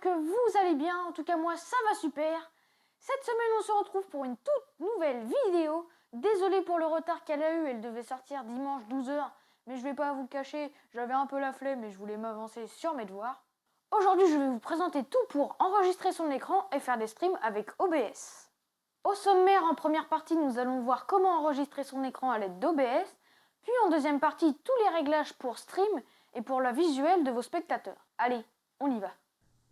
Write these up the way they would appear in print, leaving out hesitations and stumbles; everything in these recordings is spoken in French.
que vous allez bien. En tout cas, moi, ça va super. Cette semaine, on se retrouve pour une toute nouvelle vidéo. Désolée pour le retard qu'elle a eu. Elle devait sortir dimanche 12h. Mais je vais pas vous le cacher, j'avais un peu la flemme et je voulais m'avancer sur mes devoirs. Aujourd'hui, je vais vous présenter tout pour enregistrer son écran et faire des streams avec OBS. Au sommaire, en première partie, nous allons voir comment enregistrer son écran à l'aide d'OBS. Puis en deuxième partie, tous les réglages pour stream et pour le visuel de vos spectateurs. Allez, on y va.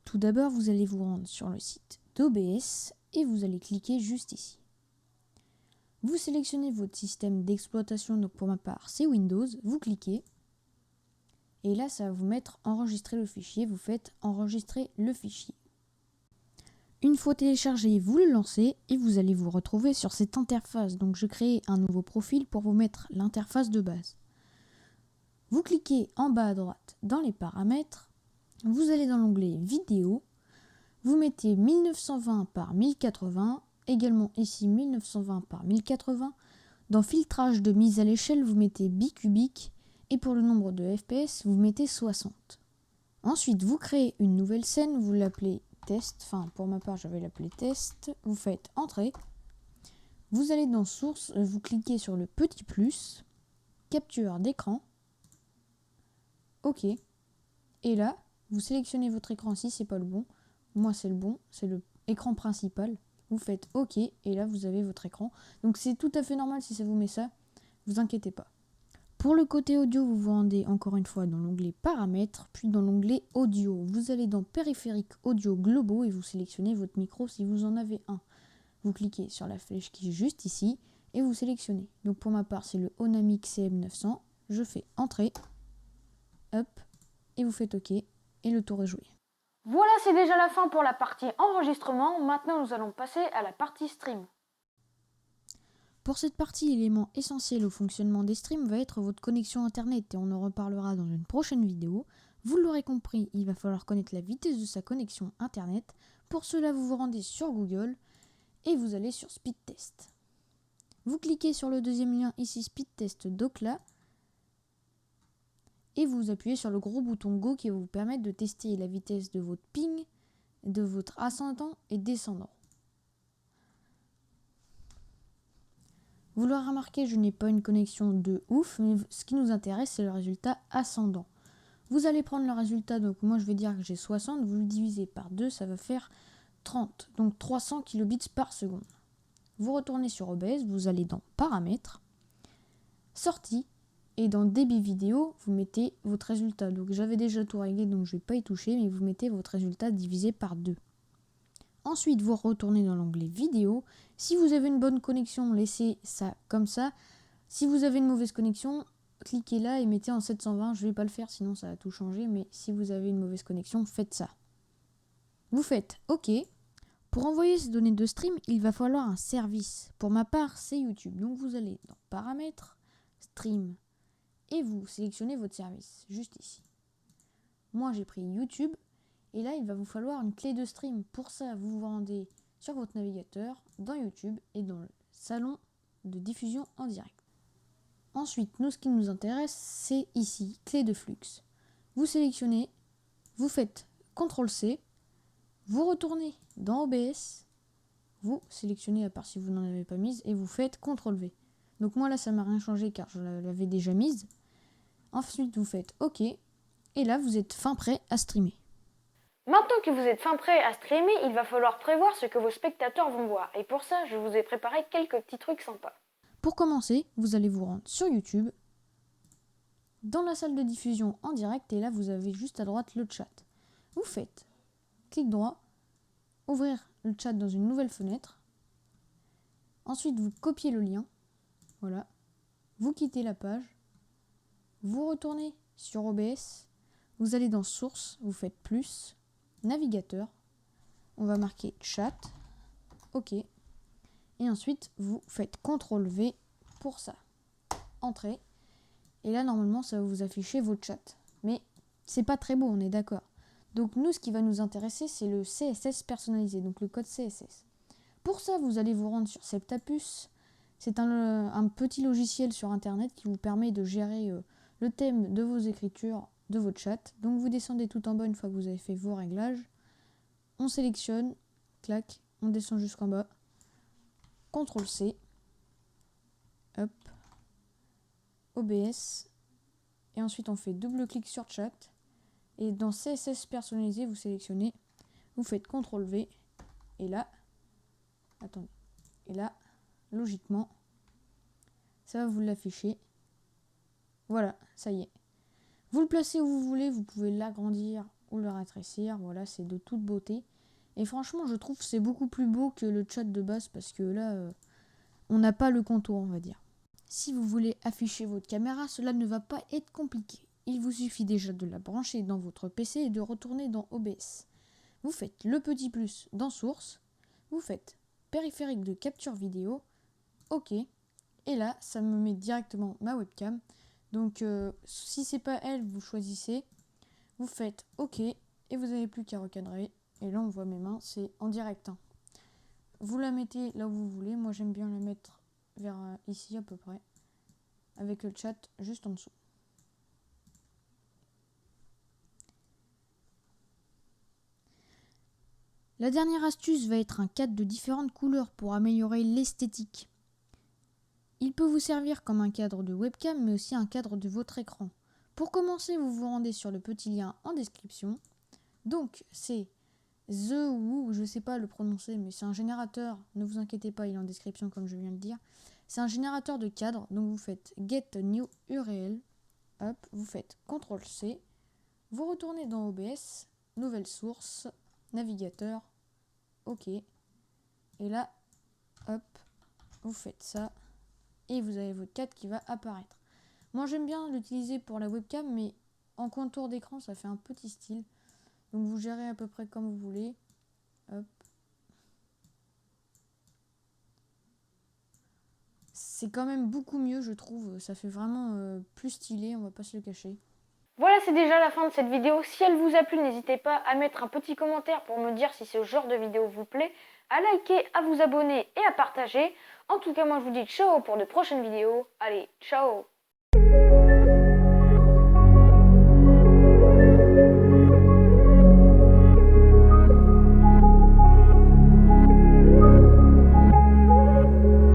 Tout d'abord, vous allez vous rendre sur le site d'OBS et vous allez cliquer juste ici. Vous sélectionnez votre système d'exploitation, donc pour ma part c'est Windows, vous cliquez et là ça va vous mettre enregistrer le fichier, vous faites enregistrer le fichier. Une fois téléchargé, vous le lancez et vous allez vous retrouver sur cette interface. Donc je crée un nouveau profil pour vous mettre l'interface de base. Vous cliquez en bas à droite dans les paramètres, vous allez dans l'onglet vidéo, vous mettez 1920 par 1080, également ici 1920 par 1080. Dans filtrage de mise à l'échelle, vous mettez bicubique et pour le nombre de FPS, vous mettez 60. Ensuite, vous créez une nouvelle scène, vous l'appelez test, enfin pour ma part je vais l'appeler test, vous faites entrée, vous allez dans source, vous cliquez sur le petit plus, capture d'écran, ok, et là vous sélectionnez votre écran si c'est pas le bon, moi c'est le bon, c'est le écran principal, vous faites ok et là vous avez votre écran, donc c'est tout à fait normal si ça vous met ça, vous inquiétez pas. Pour le côté audio, vous vous rendez encore une fois dans l'onglet paramètres, puis dans l'onglet audio. Vous allez dans périphériques audio globaux et vous sélectionnez votre micro si vous en avez un. Vous cliquez sur la flèche qui est juste ici et vous sélectionnez. Donc pour ma part, c'est le Onamic CM900. Je fais entrée, hop, et vous faites ok et le tour est joué. Voilà, c'est déjà la fin pour la partie enregistrement. Maintenant, nous allons passer à la partie stream. Pour cette partie, l'élément essentiel au fonctionnement des streams va être votre connexion internet et on en reparlera dans une prochaine vidéo. Vous l'aurez compris, il va falloir connaître la vitesse de sa connexion internet. Pour cela, vous vous rendez sur Google et vous allez sur Speed Test. Vous cliquez sur le deuxième lien ici, Speed Test Docla, et vous appuyez sur le gros bouton Go qui va vous permettre de tester la vitesse de votre ping, de votre ascendant et descendant. Vous l'aurez remarqué, je n'ai pas une connexion de ouf, mais ce qui nous intéresse, c'est le résultat ascendant. Vous allez prendre le résultat, donc moi je vais dire que j'ai 60, vous le divisez par 2, ça va faire 30, donc 300 kilobits par seconde. Vous retournez sur OBS, vous allez dans Paramètres, Sortie, et dans Débit vidéo, vous mettez votre résultat. Donc j'avais déjà tout réglé, donc je ne vais pas y toucher, mais vous mettez votre résultat divisé par 2. Ensuite, vous retournez dans l'onglet vidéo. Si vous avez une bonne connexion, laissez ça comme ça. Si vous avez une mauvaise connexion, cliquez là et mettez en 720. Je ne vais pas le faire, sinon ça va tout changer. Mais si vous avez une mauvaise connexion, faites ça. Vous faites OK. Pour envoyer ces données de stream, il va falloir un service. Pour ma part, c'est YouTube. Donc vous allez dans Paramètres, Stream, et vous sélectionnez votre service, juste ici. Moi, j'ai pris YouTube. Et là, il va vous falloir une clé de stream. Pour ça, vous vous rendez sur votre navigateur, dans YouTube et dans le salon de diffusion en direct. Ensuite, nous, ce qui nous intéresse, c'est ici, clé de flux. Vous sélectionnez, vous faites CTRL-C, vous retournez dans OBS, vous sélectionnez à part si vous n'en avez pas mise, et vous faites CTRL-V. Donc moi, là, ça ne m'a rien changé car je l'avais déjà mise. Ensuite, vous faites OK, et là, vous êtes fin prêt à streamer. Maintenant que vous êtes fin prêt à streamer, il va falloir prévoir ce que vos spectateurs vont voir. Et pour ça, je vous ai préparé quelques petits trucs sympas. Pour commencer, vous allez vous rendre sur YouTube, dans la salle de diffusion en direct, et là vous avez juste à droite le chat. Vous faites clic droit, ouvrir le chat dans une nouvelle fenêtre. Ensuite, vous copiez le lien. Voilà. Vous quittez la page. Vous retournez sur OBS. Vous allez dans Source, vous faites plus, Navigateur. On va marquer chat. OK. Et ensuite, vous faites CTRL-V pour ça. Entrée. Et là, normalement, ça va vous afficher votre chat. Mais c'est pas très beau, on est d'accord. Donc nous, ce qui va nous intéresser, c'est le CSS personnalisé, donc le code CSS. Pour ça, vous allez vous rendre sur Septapus. C'est un petit logiciel sur Internet qui vous permet de gérer le thème de vos écritures, de votre chat. Donc vous descendez tout en bas une fois que vous avez fait vos réglages. on sélectionne, clac, on descend jusqu'en bas, CTRL C, hop, OBS, et ensuite on fait double clic sur chat, et dans CSS personnalisé, vous sélectionnez, vous faites CTRL V, et là, attendez, et là, logiquement, ça va vous l'afficher. Voilà, ça y est. Vous le placez où vous voulez, vous pouvez l'agrandir ou le rétrécir, voilà, c'est de toute beauté. Et franchement, je trouve que c'est beaucoup plus beau que le chat de base, parce que là, on n'a pas le contour, on va dire. Si vous voulez afficher votre caméra, cela ne va pas être compliqué. Il vous suffit déjà de la brancher dans votre PC et de retourner dans OBS. Vous faites le petit plus dans Source, vous faites périphérique de capture vidéo, OK, et là, ça me met directement ma webcam. Donc, si c'est pas elle, vous choisissez, vous faites OK, et vous n'avez plus qu'à recadrer. Et là, on voit mes mains, c'est en direct. Vous la mettez là où vous voulez. Moi, j'aime bien la mettre vers ici à peu près, avec le chat juste en dessous. La dernière astuce va être un cadre de différentes couleurs pour améliorer l'esthétique. Il peut vous servir comme un cadre de webcam, mais aussi un cadre de votre écran. Pour commencer, vous vous rendez sur le petit lien en description. Donc, c'est je ne sais pas le prononcer, mais c'est un générateur, ne vous inquiétez pas, il est en description comme je viens de dire. C'est un générateur de cadres, donc vous faites Get New URL, hop, vous faites CTRL-C, vous retournez dans OBS, nouvelle source, navigateur, OK, et là, hop, vous faites ça, et vous avez votre cadre qui va apparaître. Moi j'aime bien l'utiliser pour la webcam, mais en contour d'écran ça fait un petit style. Donc vous gérez à peu près comme vous voulez. Hop. C'est quand même beaucoup mieux je trouve, ça fait vraiment plus stylé, on va pas se le cacher. Voilà, c'est déjà la fin de cette vidéo. Si elle vous a plu, n'hésitez pas à mettre un petit commentaire pour me dire si ce genre de vidéo vous plaît, à liker, à vous abonner et à partager. En tout cas, moi je vous dis ciao pour de prochaines vidéos. Allez, ciao!